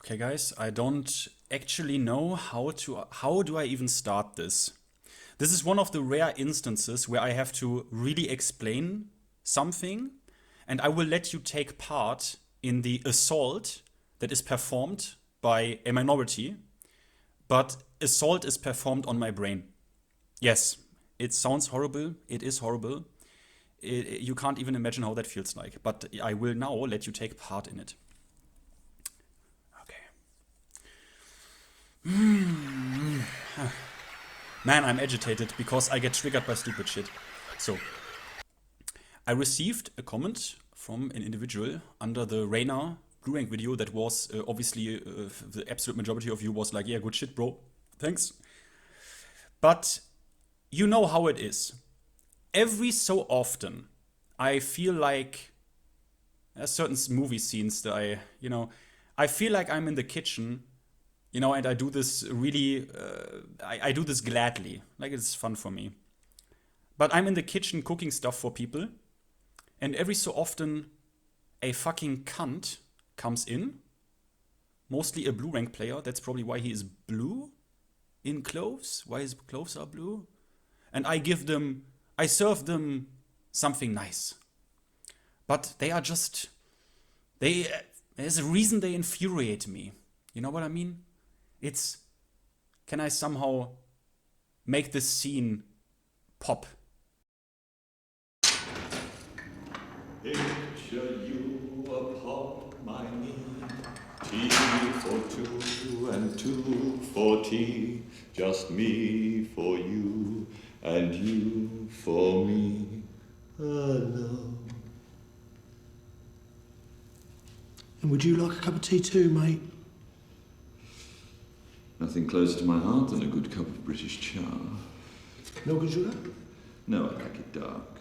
Okay, guys, I don't actually know how do I even start this. This is one of the rare instances where I have to really explain something, and I will let you take part in the assault that is performed by a minority, but assault is performed on my brain. Yes, it sounds horrible, it is horrible. You can't even imagine how that feels like, but I will now let you take part in it. Man, I'm agitated because I get triggered by stupid shit. So, I received a comment from an individual under the Reina Blue Rank video that was obviously the absolute majority of you was like, yeah, good shit, bro. Thanks. But you know how it is. Every so often, I feel like there's certain movie scenes that I feel like I'm in the kitchen, and I do this really, I do this gladly. Like, it's fun for me. But I'm in the kitchen cooking stuff for people, and every so often, a fucking cunt comes in, mostly a blue rank player. That's probably why he is blue in clothes, why his clothes are blue. And I serve them something nice. But they are just, there's a reason they infuriate me. You know what I mean? Can I somehow make this scene pop? Picture you upon my knee, T for two and two for tea, just me for you and you for me alone. And would you like a cup of tea too, mate? Nothing closer to my heart than a good cup of British cha. Milk and sugar? No, I like it dark.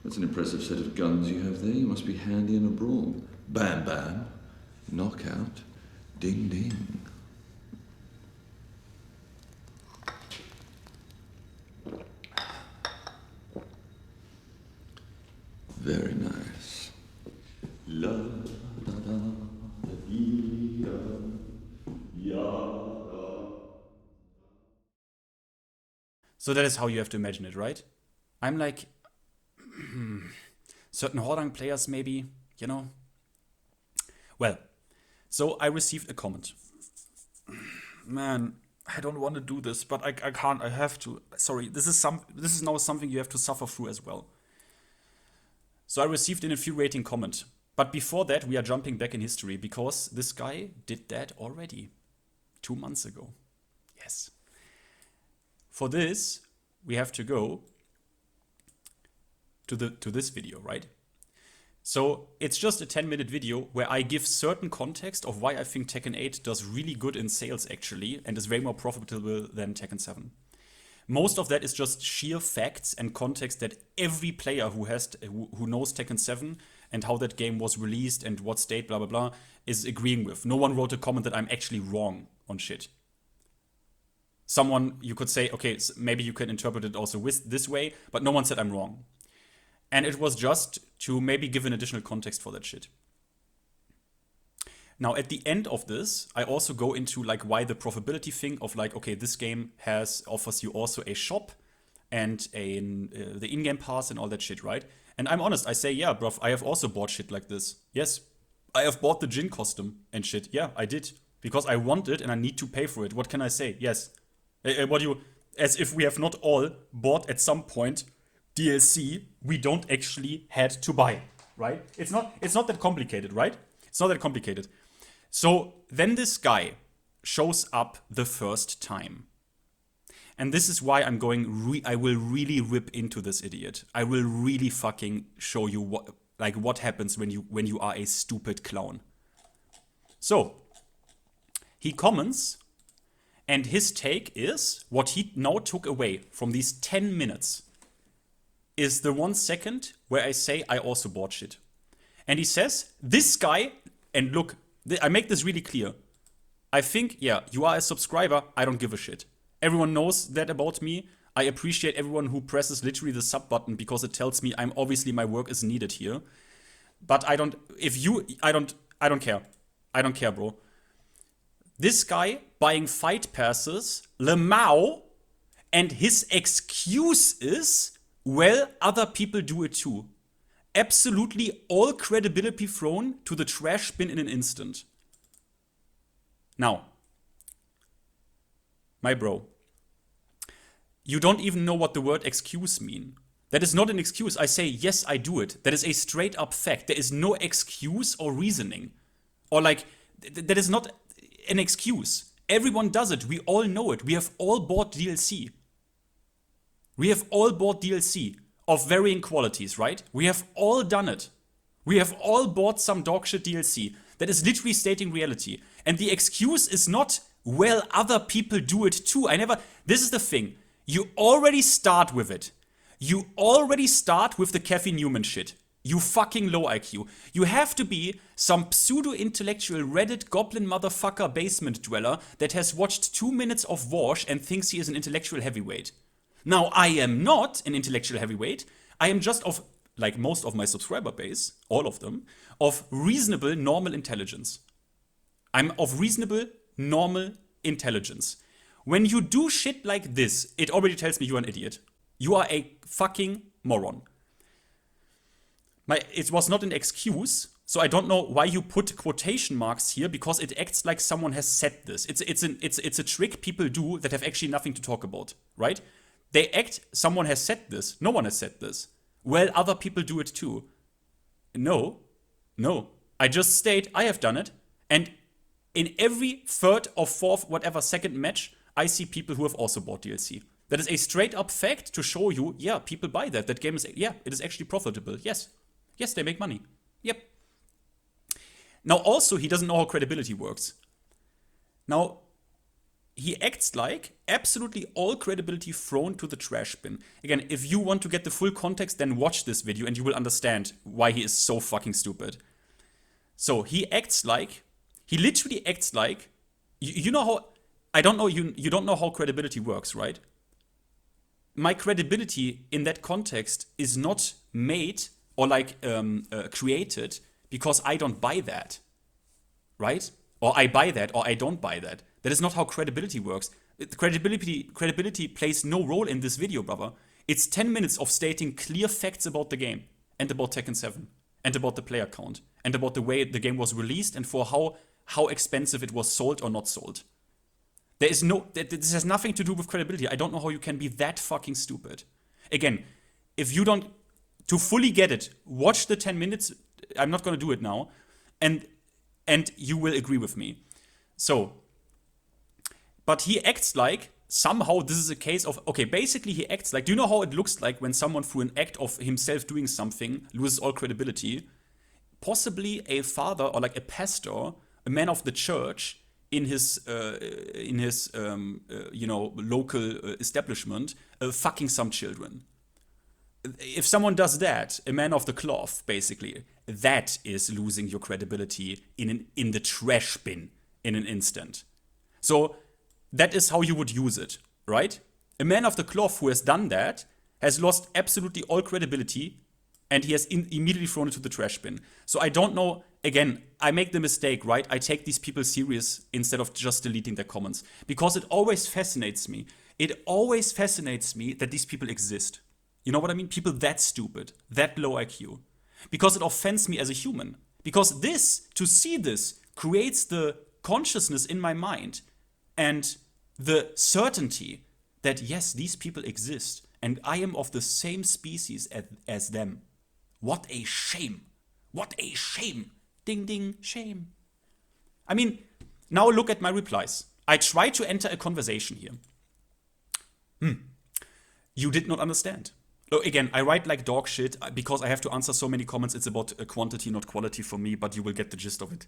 That's an impressive set of guns you have there. You must be handy in a brawl. Bam, bam. Knockout. Ding, ding. Very nice. La da da dee da ya da. So that is how you have to imagine it, right? I'm like certain Hordang players maybe, Well, so I received a comment. Man, I don't want to do this, but I can't, I have to. Sorry, this is now something you have to suffer through as well. So I received an infuriating comment. But before that, we are jumping back in history because this guy did that already 2 months ago. Yes. For this, we have to go to this video, right? So it's just a 10-minute video where I give certain context of why I think Tekken 8 does really good in sales actually and is way more profitable than Tekken 7. Most of that is just sheer facts and context that every player who knows Tekken 7 and how that game was released and what state, blah, blah, blah, is agreeing with. No one wrote a comment that I'm actually wrong on shit. Someone, you could say, okay, maybe you can interpret it also this way, but no one said I'm wrong. And it was just to maybe give an additional context for that shit. Now, at the end of this, I also go into like why the profitability thing of like, okay, this game offers you also a shop and the in-game pass and all that shit, right? And I'm honest, I say, yeah, bruv, I have also bought shit like this. Yes, I have bought the Jin costume and shit. Yeah, I did. Because I want it and I need to pay for it. What can I say? Yes. As if we have not all bought at some point DLC we don't actually had to buy, right? It's not that complicated, right? It's not that complicated. So then this guy shows up the first time. And this is why I'm I will really rip into this idiot. I will really fucking show you what happens when you are a stupid clown. So, he comments, and his take is, what he now took away from these 10 minutes is the 1 second where I say I also bought shit. And he says, this guy, and look, I make this really clear. I think, yeah, you are a subscriber, I don't give a shit. Everyone knows that about me. I appreciate everyone who presses literally the sub button because it tells me I'm obviously my work is needed here. But I don't care. I don't care, bro. This guy buying fight passes, Lemao, and his excuse is, well, other people do it too. Absolutely all credibility thrown to the trash bin in an instant. Now, my bro, you don't even know what the word excuse mean. That is not an excuse. I say, yes, I do it. That is a straight up fact. There is no excuse or reasoning. Or like, that is not an excuse. Everyone does it. We all know it. We have all bought DLC. We have all bought DLC of varying qualities, right? We have all done it. We have all bought some dogshit DLC that is literally stating reality. And the excuse is not, well, other people do it too. This is the thing. You already start with it. You already start with the Kathy Newman shit. You fucking low IQ. You have to be some pseudo-intellectual Reddit goblin motherfucker basement dweller that has watched 2 minutes of Wash and thinks he is an intellectual heavyweight. Now, I am not an intellectual heavyweight. I am just of, like most of my subscriber base, all of them, of reasonable, normal intelligence. I'm of reasonable, normal intelligence. When you do shit like this, it already tells me you're an idiot. You are a fucking moron. It was not an excuse, so I don't know why you put quotation marks here, because it acts like someone has said this. It's a trick people do that have actually nothing to talk about, right? They act, someone has said this. No one has said this. Well, other people do it too. No. I just state I have done it, and in every third or fourth, whatever second match, I see people who have also bought DLC. That is a straight up fact to show you, yeah, people buy that. That game is, yeah, it is actually profitable. Yes, they make money. Yep. Now, also, he doesn't know how credibility works. Now, he acts like absolutely all credibility thrown to the trash bin. Again, if you want to get the full context, then watch this video and you will understand why he is so fucking stupid. So, he literally acts like, you know how, I don't know, you don't know how credibility works, right? My credibility in that context is not made or like created because I don't buy that, right? Or I buy that or I don't buy that. That is not how credibility works. Credibility plays no role in this video, brother. It's 10 minutes of stating clear facts about the game and about Tekken 7 and about the player count and about the way the game was released and for how expensive it was sold or not sold. This has nothing to do with credibility. I don't know how you can be that fucking stupid. Again, if you don't, to fully get it, watch the 10 minutes. I'm not gonna do it now. And you will agree with me. So, but he acts like somehow this is a case of, okay, basically he acts like, do you know how it looks like when someone through an act of himself doing something loses all credibility? Possibly a father or like a pastor, a man of the church, in his local establishment, fucking some children. If someone does that, a man of the cloth, basically, that is losing your credibility in the trash bin in an instant. So that is how you would use it, right? A man of the cloth who has done that has lost absolutely all credibility, and he has immediately thrown it to the trash bin. So I don't know. Again, I make the mistake, right? I take these people serious instead of just deleting their comments. Because it always fascinates me. It always fascinates me that these people exist. You know what I mean? People that stupid, that low IQ. Because it offends me as a human. Because to see this, creates the consciousness in my mind and the certainty that, yes, these people exist. And I am of the same species as them. What a shame. What a shame. Ding, ding, shame. I mean, now look at my replies. I try to enter a conversation here. You did not understand. Oh, again, I write like dog shit because I have to answer so many comments. It's about quantity, not quality for me, but you will get the gist of it.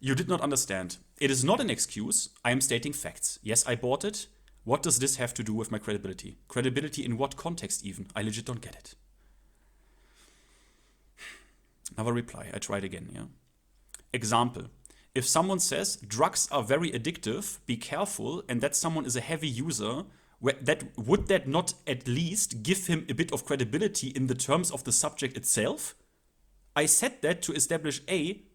You did not understand. It is not an excuse. I am stating facts. Yes, I bought it. What does this have to do with my credibility? Credibility in what context even? I legit don't get it. Another reply. I tried again, yeah? Example. If someone says drugs are very addictive, be careful, and that someone is a heavy user, Would that not at least give him a bit of credibility in the terms of the subject itself? I said that to establish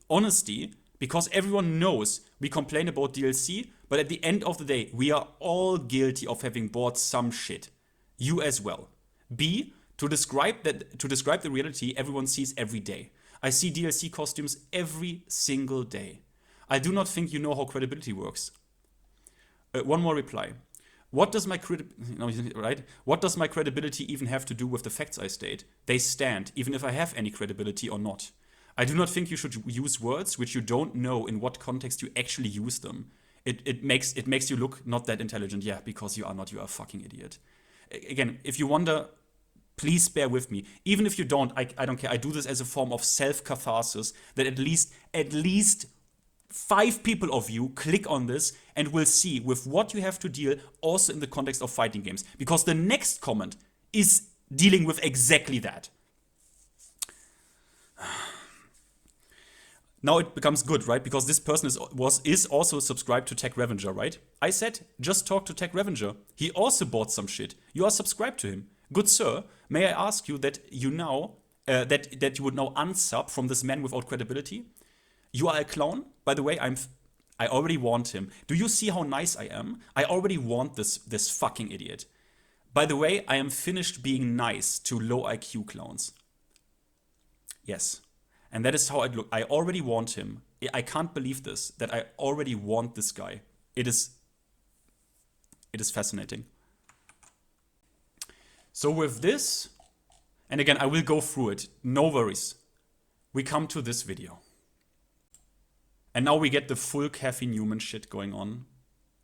honesty, because everyone knows we complain about DLC, but at the end of the day, we are all guilty of having bought some shit. You as well. B, to describe the reality everyone sees every day. I see DLC costumes every single day. I do not think you know how credibility works. One more reply. What does my credibility even have to do with the facts I state? They stand, even if I have any credibility or not. I do not think you should use words which you don't know in what context you actually use them. It makes you look not that intelligent. Yeah, because you are not. You are a fucking idiot. Again, if you wonder, please bear with me. Even if you don't, I don't care. I do this as a form of self-catharsis that at least 5 people of you click on this and will see with what you have to deal also in the context of fighting games. Because the next comment is dealing with exactly that. Now it becomes good, right? Because this person is also subscribed to Tech Revenger, right? I said, just talk to Tech Revenger. He also bought some shit. You are subscribed to him. Good sir, may I ask you that you now that you would now unsub from this man without credibility? You are a clown. By the way, I already warned him. Do you see how nice I am? I already warned this fucking idiot. By the way, I am finished being nice to low IQ clowns. Yes. And that is how it look. I already warned him. I can't believe this, that I already warned this guy. It is fascinating. So with this, and again, I will go through it, no worries. We come to this video. And now we get the full Kathy Newman shit going on.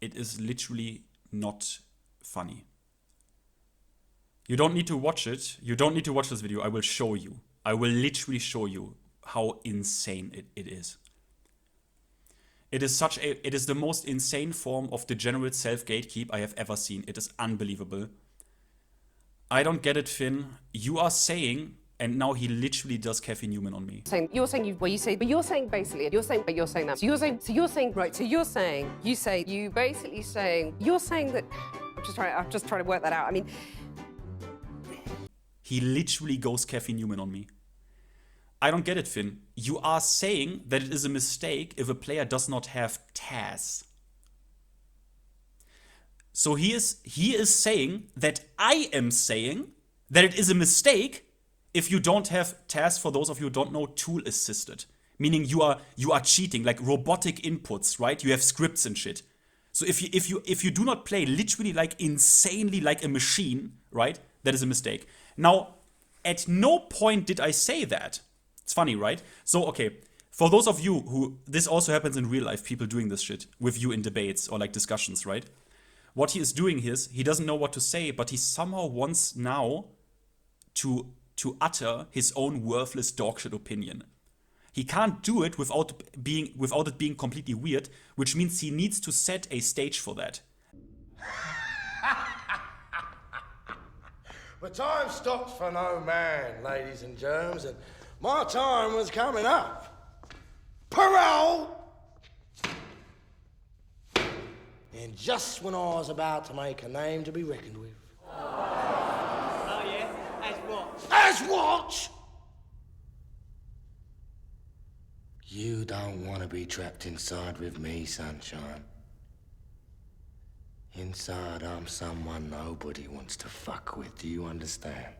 It is literally not funny. You don't need to watch it. You don't need to watch this video. I will show you. I will literally show you how insane it is. It is the most insane form of degenerate self-gatekeep I have ever seen. It is unbelievable. I don't get it, Finn. You are saying, and now he literally does Kathy Newman on me. You're saying that. I'm just trying to work that out. I mean, he literally goes Kathy Newman on me. I don't get it, Finn. You are saying that it is a mistake if a player does not have TAS. So he is saying that I am saying that it is a mistake if you don't have TAS, for those of you who don't know, tool assisted. Meaning you are cheating, like robotic inputs, right? You have scripts and shit. So if you do not play literally like insanely like a machine, right? That is a mistake. Now, at no point did I say that. It's funny, right? So, okay, for those of you who, this also happens in real life, people doing this shit with you in debates or like discussions, right? What he is doing is, he doesn't know what to say, but he somehow wants now to utter his own worthless dogshit opinion. He can't do it without it being completely weird, which means he needs to set a stage for that. But time stops for no man, ladies and germs, and my time was coming up. Parole! And just when I was about to make a name to be reckoned with. Oh yeah? As what? As what? You don't want to be trapped inside with me, sunshine. Inside, I'm someone nobody wants to fuck with, do you understand?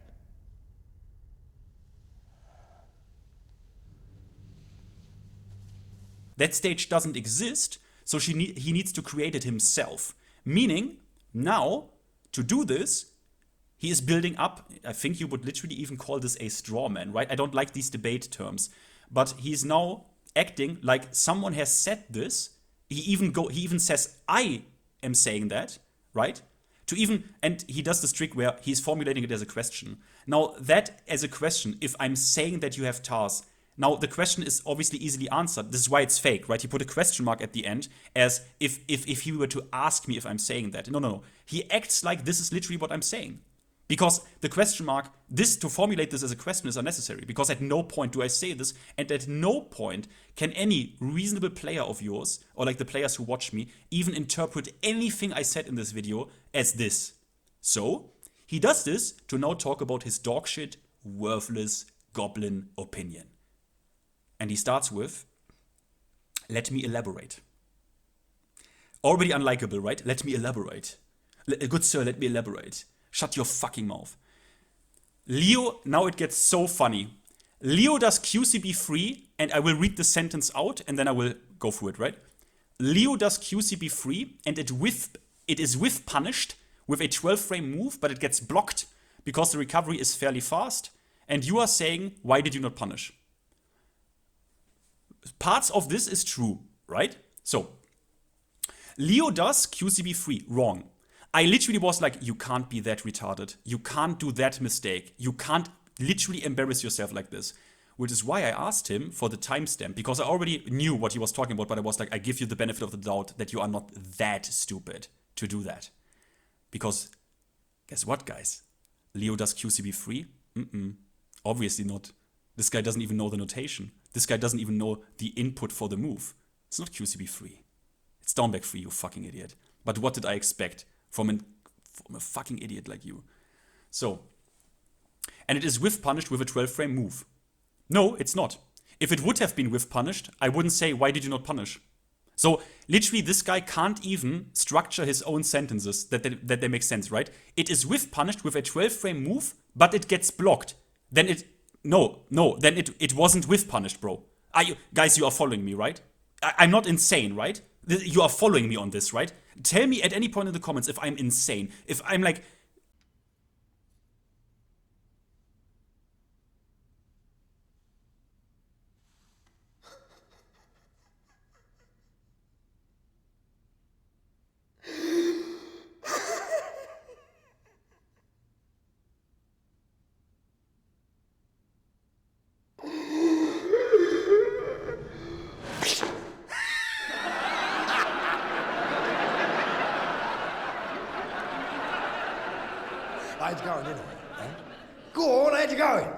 That stage doesn't exist, so he needs to create it himself. Meaning, now, to do this, he is building up, I think you would literally even call this a straw man, right? I don't like these debate terms. But he's now acting like someone has said this. He even says, I am saying that, right? And he does this trick where he's formulating it as a question. Now, that as a question, if I'm saying that you have TARS, now the question is obviously easily answered. This is why it's fake, right? He put a question mark at the end as if he were to ask me if I'm saying that. No. He acts like this is literally what I'm saying. Because the question mark, to formulate this as a question is unnecessary. Because at no point do I say this, and at no point can any reasonable player of yours, or like the players who watch me, even interpret anything I said in this video as this. So, he does this to now talk about his dogshit, worthless goblin opinion. And he starts with, let me elaborate. Already unlikable, right? Let me elaborate. Good sir, let me elaborate. Shut your fucking mouth. Leo, now it gets so funny. Leo does QCB free, and I will read the sentence out, and then I will go through it, right? Leo does QCB free, and it is whiff punished with a 12-frame move, but it gets blocked because the recovery is fairly fast. And you are saying, why did you not punish? Parts of this is true, right? So, Leo does QCB free, wrong. I literally was like, you can't be that retarded. You can't do that mistake. You can't literally embarrass yourself like this. Which is why I asked him for the timestamp, because I already knew what he was talking about, but I was like, I give you the benefit of the doubt that you are not that stupid to do that. Because, guess what, guys? Leo does QCB free? Obviously not. This guy doesn't even know the notation. This guy doesn't even know the input for the move. It's not QCB free. It's down back free, you fucking idiot. But what did I expect from a fucking idiot like you? So, and it is whiff punished with a 12-frame move. No, it's not. If it would have been whiff punished, I wouldn't say, why did you not punish? So, literally, this guy can't even structure his own sentences that they make sense, right? It is whiff punished with a 12-frame move, but it gets blocked. Then it wasn't whiff punished, bro. Guys, you are following me, right? I'm not insane, right? You are following me on this, right? Tell me at any point in the comments if I'm insane. If I'm like... How'd you going, anyway? Eh? Go on, how'd you going?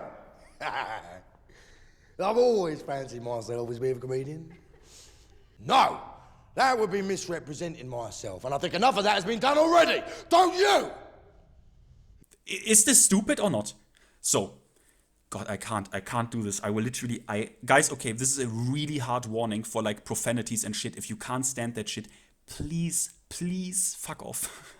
I've always fancied myself as being a comedian. No, that would be misrepresenting myself, and I think enough of that has been done already. Don't you? Is this stupid or not? So, God, I can't do this. I will literally, guys, okay, this is a really hard warning for like profanities and shit. If you can't stand that shit, please fuck off.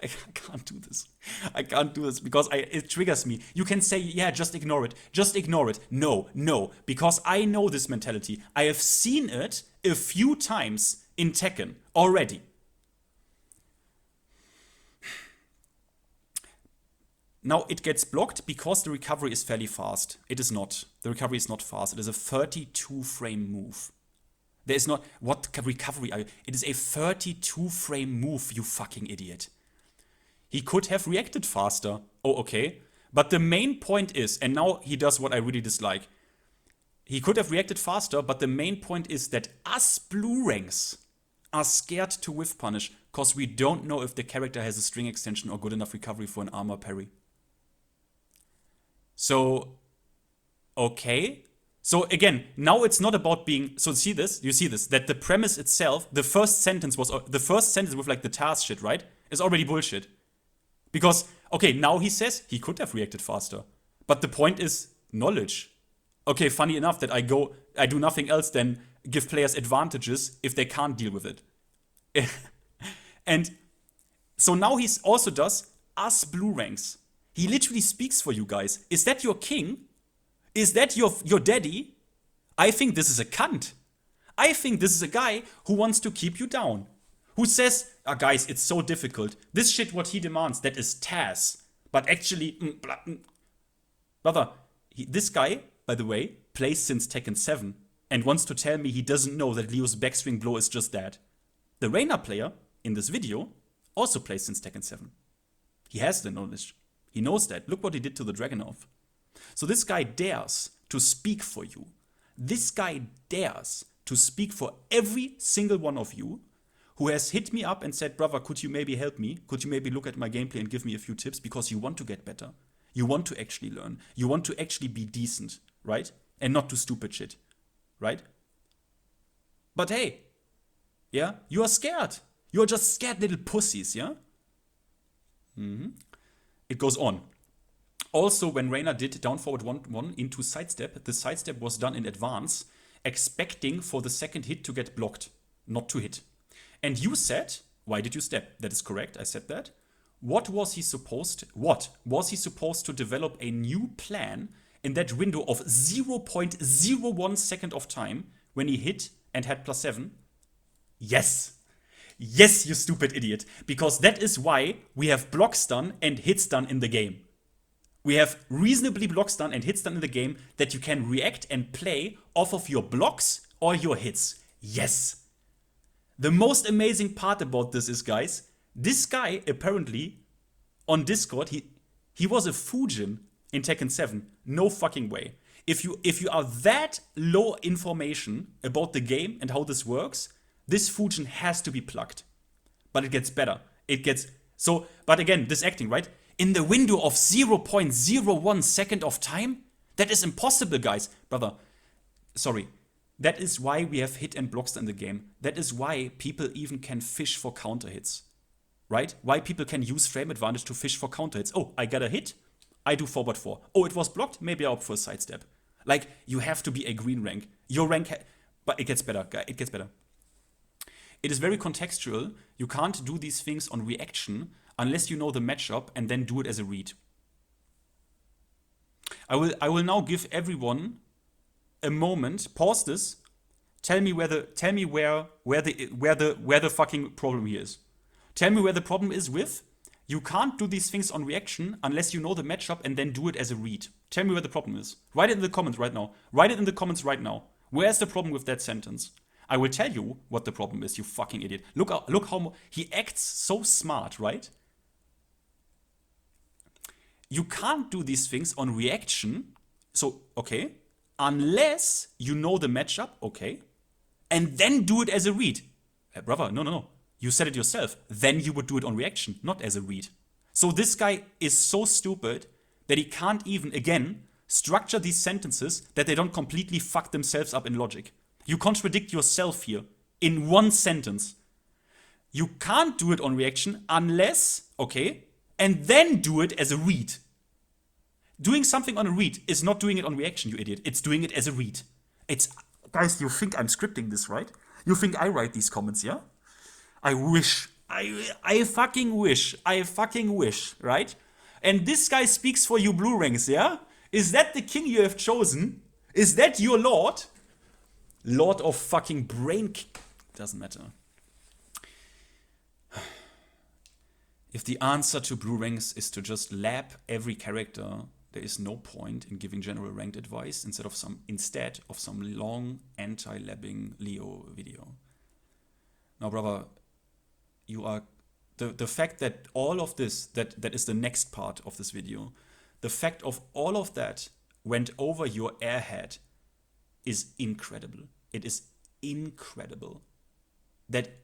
I can't do this. I can't do this because it triggers me. You can say, yeah, just ignore it. Just ignore it. No, because I know this mentality. I have seen it a few times in Tekken already. Now, it gets blocked because the recovery is fairly fast. It is not. The recovery is not fast. It is a 32-frame move. There is not... What recovery are you? It is a 32-frame move, you fucking idiot. He could have reacted faster. Oh, okay. But the main point is, and now he does what I really dislike. He could have reacted faster, but the main point is that us blue ranks are scared to whiff punish because we don't know if the character has a string extension or good enough recovery for an armor parry. So, okay. So again, now it's not about being, so you see this, that the premise itself, the first sentence with like the task shit, right, is already bullshit. Because, okay, now he says he could have reacted faster. But the point is knowledge. Okay, funny enough that I do nothing else than give players advantages if they can't deal with it. And so now he also does us blue ranks. He literally speaks for you guys. Is that your king? Is that your daddy? I think this is a cunt. I think this is a guy who wants to keep you down. Who says, guys, it's so difficult. This shit what he demands, that is Taz. But actually, brother, this guy, by the way, plays since Tekken 7 and wants to tell me he doesn't know that Leo's backswing blow is just that. The Reina player in this video also plays since Tekken 7. He has the knowledge. He knows that. Look what he did to the Dragunov. So this guy dares to speak for you. This guy dares to speak for every single one of you who has hit me up and said, brother, could you maybe help me? Could you maybe look at my gameplay and give me a few tips? Because you want to get better. You want to actually learn. You want to actually be decent, right? And not do stupid shit, right? But hey, yeah, you are scared. You are just scared little pussies, yeah? It goes on. Also, when Reina did down forward 1-1 into sidestep, the sidestep was done in advance, expecting for the second hit to get blocked, not to hit. And you said, why did you step? That is correct, I said that. What was he supposed to develop a new plan in that window of 0.01 second of time when he hit and had +7? Yes. Yes, you stupid idiot. Because that is why we have block stun and hit stun in the game. We have reasonably block stun and hit stun in the game that you can react and play off of your blocks or your hits. Yes. The most amazing part about this is, guys, this guy apparently on Discord, he was a Fujin in Tekken 7. No fucking way. If you are that low information about the game and how this works, this Fujin has to be plugged. But it gets better. But again, this acting, right? In the window of 0.01 second of time? That is impossible, guys. Brother, sorry. That is why we have hit and blocks in the game. That is why people even can fish for counter hits. Right? Why people can use frame advantage to fish for counter hits. Oh, I got a hit. I do forward 4. Oh, it was blocked. Maybe I opt for a sidestep. Like, you have to be a green rank. Your rank... but it gets better, guys. It gets better. It is very contextual. You can't do these things on reaction unless you know the matchup and then do it as a read. I will now give everyone a moment. Pause this. Tell me where the fucking problem here is. Tell me where the problem is with you can't do these things on reaction unless you know the matchup and then do it as a read. Tell me where the problem is. Write it in the comments right now. Write it in the comments right now. Where's the problem with that sentence? I will tell you what the problem is, you fucking idiot. Look how he acts so smart, right? You can't do these things on reaction. So, okay. Unless you know the matchup, okay. And then do it as a read. Hey, brother, no. You said it yourself. Then you would do it on reaction, not as a read. So this guy is so stupid that he can't even, again, structure these sentences that they don't completely fuck themselves up in logic. You contradict yourself here in one sentence. You can't do it on reaction unless, okay, and then do it as a read. Doing something on a read is not doing it on reaction, you idiot. It's doing it as a read. Guys, you think I'm scripting this, right? You think I write these comments, yeah? I wish. I fucking wish, right? And this guy speaks for you blue ranks, yeah? Is that the king you have chosen? Is that your lord? Lord of fucking brain... Doesn't matter. If the answer to blue ranks is to just lap every character, there is no point in giving general ranked advice instead of some long anti-labbing Leo video. Now, brother, you are... The fact that all of this, that is the next part of this video, the fact of all of that went over your airhead is incredible. It is incredible. That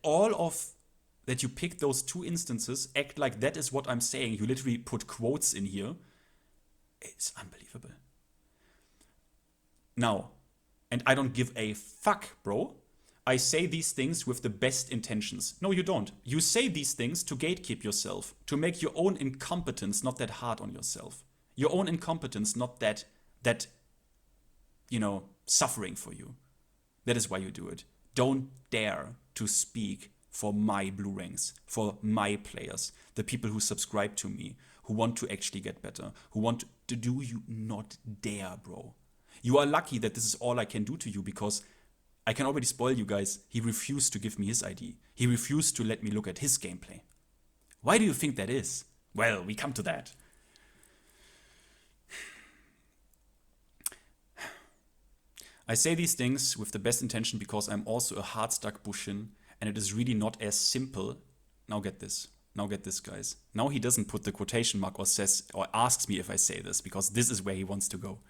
you picked those two instances, act like that is what I'm saying. You literally put quotes in here. It's unbelievable. Now, and I don't give a fuck, bro. I say these things with the best intentions. No, you don't. You say these things to gatekeep yourself, to make your own incompetence not that hard on yourself. Your own incompetence not that suffering for you. That is why you do it. Don't dare to speak for my blue ranks, for my players, the people who subscribe to me, who want to actually get better, who want to do. You not dare, bro. You are lucky that this is all I can do to you because I can already spoil you guys. He refused to give me his ID. He refused to let me look at his gameplay. Why do you think that is? Well, we come to that. I say these things with the best intention because I'm also a hard-stuck Bushin, and it is really not as simple. Now get this. Now get this, guys. Now he doesn't put the quotation mark or says or asks me if I say this, because this is where he wants to go.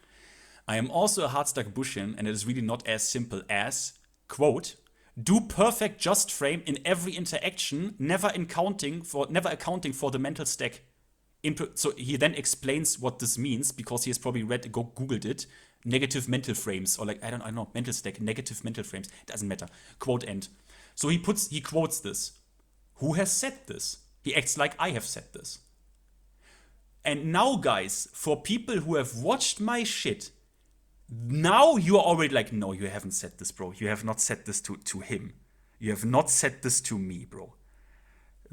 I am also a hard-stuck Bushin, and it is really not as simple as, quote, do perfect just frame in every interaction, never accounting for the mental stack. So he then explains what this means, because he has probably Googled it. Negative mental frames, or like, I don't know, mental stack, negative mental frames. Doesn't matter. Quote end. So he quotes this. Who has said this? He acts like I have said this. And now, guys, for people who have watched my shit, now you are already like, no, you haven't said this, bro. You have not said this to him. You have not said this to me, bro.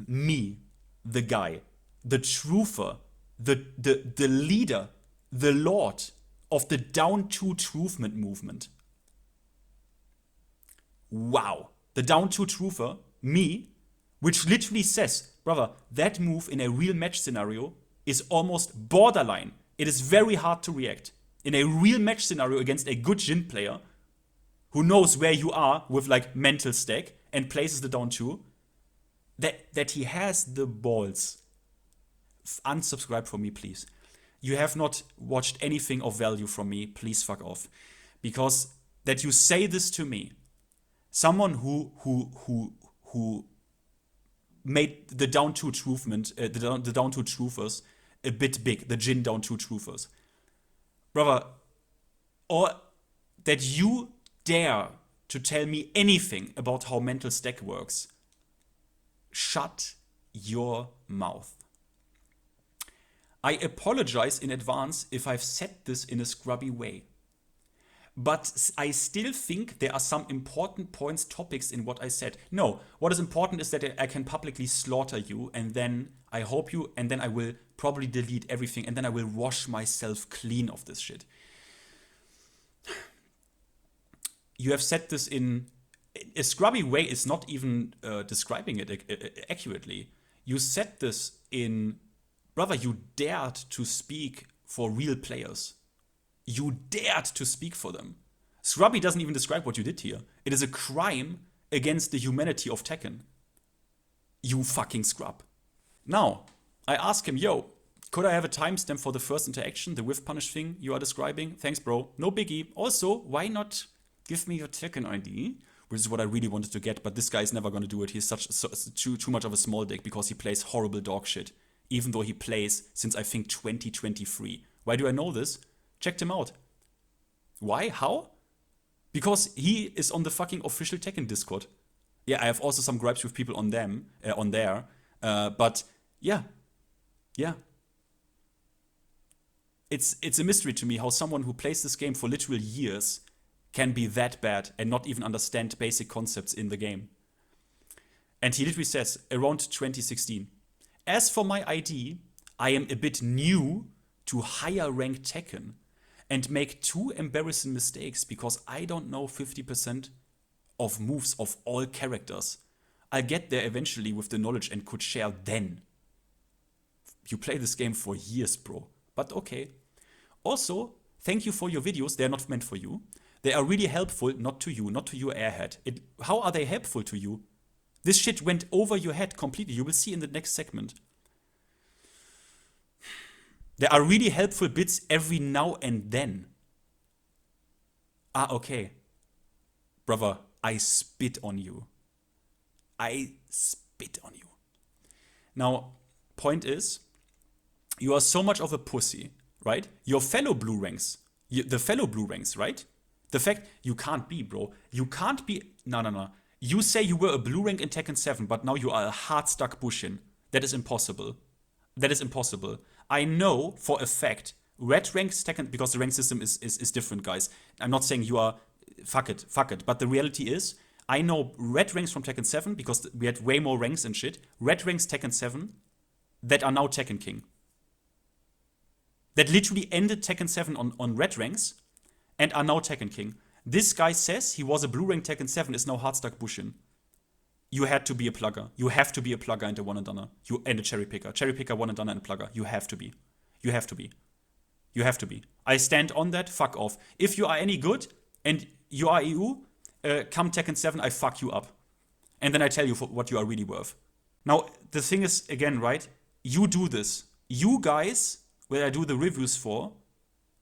Me, the guy, the truther, the leader, the lord of the down-to truthment movement. Wow. The down-to truther, me, which literally says, brother, that move in a real match scenario is almost borderline. It is very hard to react. In a real match scenario against a good Jhin player who knows where you are with like mental stack and places the down two, that he has the balls. Unsubscribe from me, please. You have not watched anything of value from me. Please fuck off. Because that you say this to me, someone who made the down two truthment, the down two truthers a bit big, the Jhin down two truthers. Brother, or that you dare to tell me anything about how mental stack works, shut your mouth. I apologize in advance if I've said this in a scrubby way. But I still think there are some important points, topics in what I said. No, what is important is that I can publicly slaughter you, and then I hope you, and then I will probably delete everything, and then I will wash myself clean of this shit. You have said this in a scrubby way is not even describing it accurately. You said this in, brother, you dared to speak for real players. You dared to speak for them. Scrubby doesn't even describe what you did here. It is a crime against the humanity of Tekken. You fucking scrub. Now, I ask him, yo, could I have a timestamp for the first interaction, the whiff punish thing you are describing? Thanks, bro. No biggie. Also, why not give me your Tekken ID? Which is what I really wanted to get, but this guy is never going to do it. He's too much of a small dick because he plays horrible dog shit. Even though he plays since I think 2023. Why do I know this? Checked him out. Why? How? Because he is on the fucking official Tekken Discord. Yeah, I have also some gripes with people on them, on there. But yeah. It's a mystery to me how someone who plays this game for literal years can be that bad and not even understand basic concepts in the game. And he literally says, around 2016. As for my ID, I am a bit new to higher ranked Tekken and make two embarrassing mistakes because I don't know 50% of moves of all characters. I'll get there eventually with the knowledge and could share then. You play this game for years, bro. But okay. Also, thank you for your videos. They're not meant for you. They are really helpful, not to you, not to your airhead. How are they helpful to you? This shit went over your head completely. You will see in the next segment. There are really helpful bits every now and then. Ah, okay. Brother, I spit on you. I spit on you. Now, point is, you are so much of a pussy, right? Your fellow blue ranks, the fellow blue ranks, right? The fact you can't be, bro. You can't be. No. You say you were a blue rank in Tekken 7, but now you are a hard stuck Bushin. That is impossible. That is impossible. I know for a fact red ranks Tekken, because the rank system is different, guys. I'm not saying you are. Fuck it. But the reality is, I know red ranks from Tekken 7 because we had way more ranks and shit. Red ranks Tekken 7 that are now Tekken King. That literally ended Tekken 7 on red ranks and are now Tekken King. This guy says he was a blue rank Tekken 7, is now hardstuck Bushin. You had to be a plugger. You have to be a plugger and a one and doneer. You and a cherry picker. Cherry picker, one and doneer, and plugger. You have to be. You have to be. You have to be. I stand on that. Fuck off. If you are any good and you are EU, come Tekken 7, I fuck you up. And then I tell you what you are really worth. Now, the thing is, again, right? You do this. You guys, where I do the reviews for,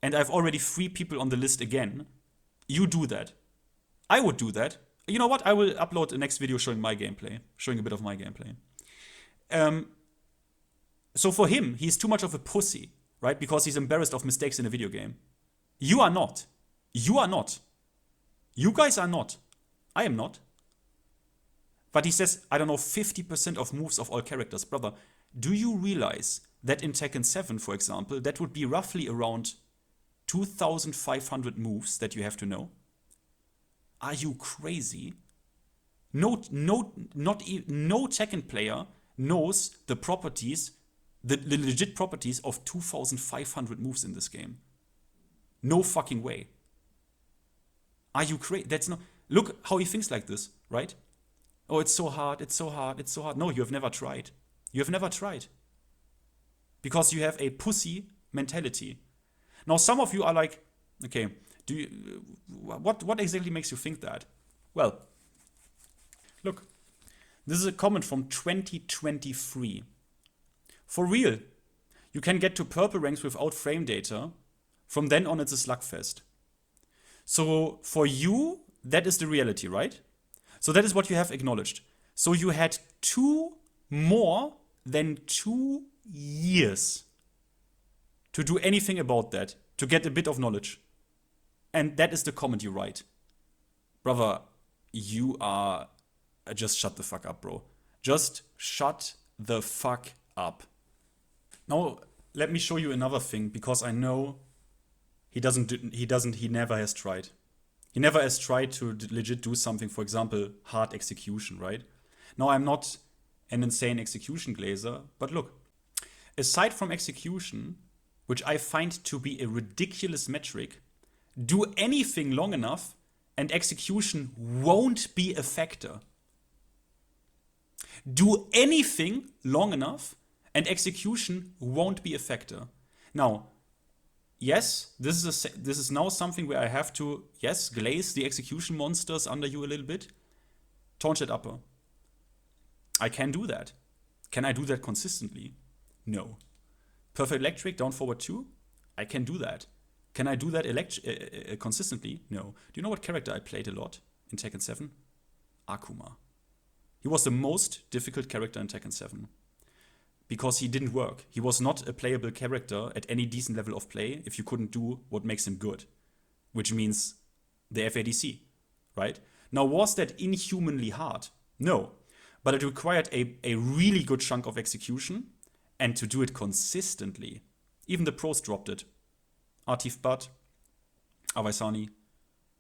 and I've already 3 people on the list again, you do that. I would do that. You know what? I will upload the next video showing my gameplay. Showing a bit of my gameplay. So for him, he's too much of a pussy, right? Because he's embarrassed of mistakes in a video game. You are not. You are not. You guys are not. I am not. But he says, I don't know, 50% of moves of all characters. Brother, do you realize that in Tekken 7, for example, that would be roughly around 2,500 moves that you have to know. Are you crazy? No Tekken player knows the properties, the legit properties of 2,500 moves in this game. No fucking way. Are you crazy? That's not. Look how he thinks like this, right? Oh, it's so hard, it's so hard, it's so hard. No, you have never tried. You have never tried. Because you have a pussy mentality. Now, some of you are like, okay, what exactly makes you think that? Well, look, this is a comment from 2023. For real, you can get to purple ranks without frame data. From then on, it's a slugfest. So for you, that is the reality, right? So that is what you have acknowledged. So you had more than 2 years to do anything about that, to get a bit of knowledge. And that is the comment you write. Brother, you are... Just shut the fuck up, bro. Just shut the fuck up. Now, let me show you another thing, because I know he never has tried. He never has tried to legit do something, for example, hard execution, right? Now, I'm not an insane execution glazer, but look, aside from execution, which I find to be a ridiculous metric, do anything long enough and execution won't be a factor. Do anything long enough and execution won't be a factor. Now, yes, this is now something where I have to, yes, glaze the execution monsters under you a little bit. Taunted upper. I can do that. Can I do that consistently? No. Perfect electric, down forward 2? I can do that. Can I do that consistently? No. Do you know what character I played a lot in Tekken 7? Akuma. He was the most difficult character in Tekken 7. Because he didn't work. He was not a playable character at any decent level of play if you couldn't do what makes him good. Which means the FADC, right? Now, was that inhumanly hard? No. But it required a really good chunk of execution, and to do it consistently. Even the pros dropped it. Atif Bhatt, Avaisani,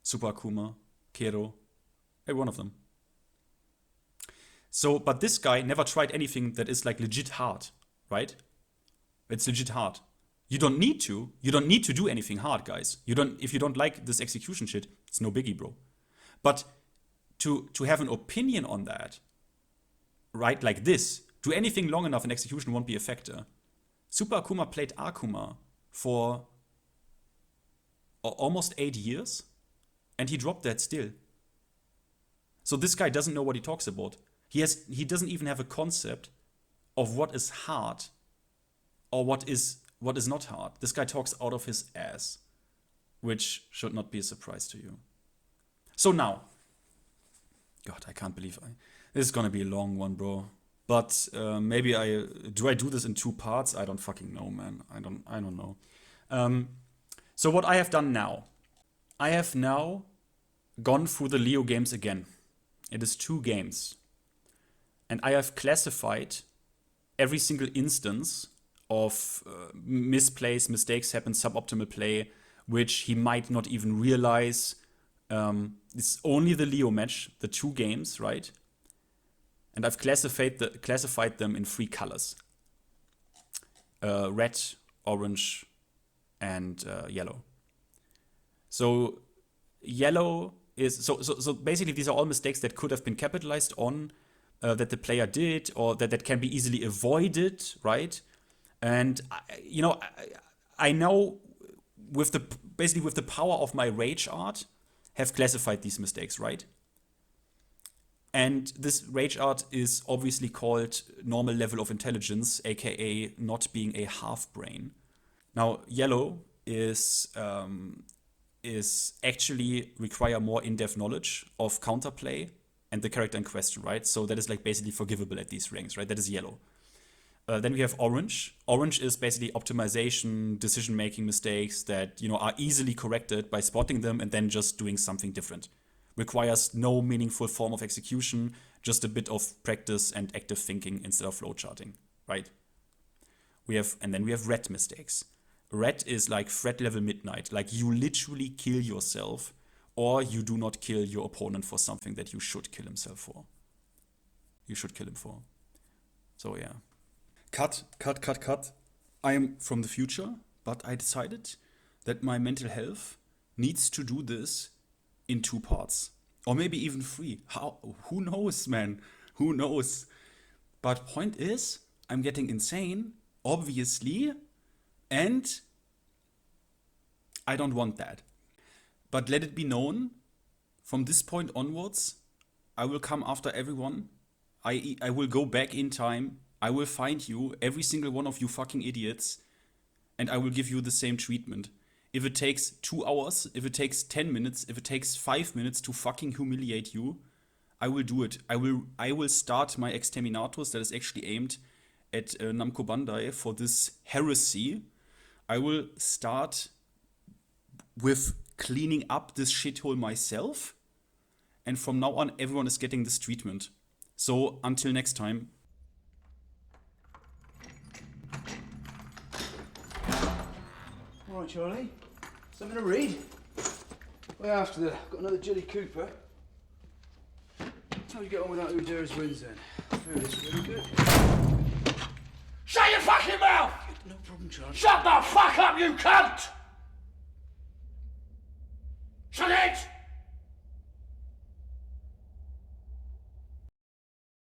Super Akuma, Kero, every one of them. So, but this guy never tried anything that is like legit hard, right? It's legit hard. You don't need to. You don't need to do anything hard, guys. If you don't like this execution shit, it's no biggie, bro. But to have an opinion on that, right, like this, do anything long enough and execution won't be a factor. Super Akuma played Akuma for almost 8 years, and he dropped that still. So this guy doesn't know what he talks about. He doesn't even have a concept of what is hard or what is not hard. This guy talks out of his ass, which should not be a surprise to you. So now, God, I can't believe this is gonna be a long one, bro. But maybe I do this in 2 parts? I don't fucking know, man. I don't know. So what I have done now, I have now gone through the Leo games again. It is 2 games. And I have classified every single instance of misplays, mistakes happen, suboptimal play, which he might not even realize. It's only the Leo match, the 2 games, right? And I've classified them in 3 colors. Red, orange, and yellow. So yellow is... So basically these are all mistakes that could have been capitalized on, that the player did, or that can be easily avoided, right? And I now, with the power of my rage art, have classified these mistakes, right? And this rage art is obviously called normal level of intelligence, aka not being a half brain. Now, yellow is actually require more in-depth knowledge of counterplay and the character in question, right? So that is like basically forgivable at these ranks, right? That is yellow. Then we have orange. Orange is basically optimization, decision-making mistakes that are easily corrected by spotting them and then just doing something different. Requires no meaningful form of execution, just a bit of practice and active thinking instead of flowcharting, right? And then we have red mistakes. Red is like threat level midnight. Like you literally kill yourself, or you do not kill your opponent for something that you should kill himself for. You should kill him for. So yeah. Cut. I am from the future, but I decided that my mental health needs to do this in 2 parts. Or maybe even 3. Who knows, man? Who knows? But point is, I'm getting insane, obviously, and I don't want that. But let it be known, from this point onwards, I will come after everyone. I will go back in time. I will find you, every single one of you fucking idiots, and I will give you the same treatment. If it takes 2 hours, if it takes 10 minutes, if it takes 5 minutes to fucking humiliate you, I will do it. I will start my exterminatus that is actually aimed at Namco Bandai for this heresy. I will start with cleaning up this shithole myself. And from now on, everyone is getting this treatment. So, until next time. All right, Charlie. Something to read? Way after that, got another jelly cuppa. How you get on with that Udera's wins then? I heard it's really good. Shut your fucking mouth! No problem, Charlie. Shut the fuck up, you cunt!